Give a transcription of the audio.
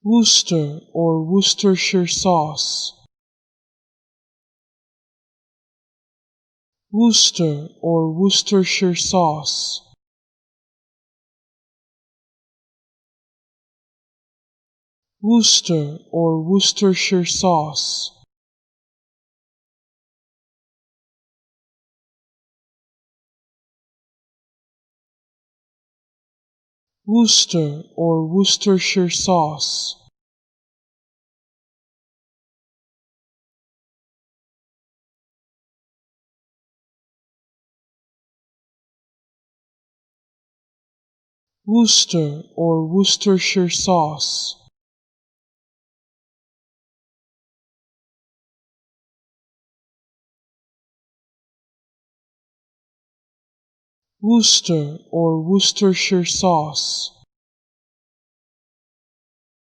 Worcester or Worcestershire sauce. Worcester or Worcestershire sauce. Worcester or Worcestershire sauce. Worcester or Worcestershire sauce. Worcester or Worcestershire sauce. Worcester or Worcestershire sauce.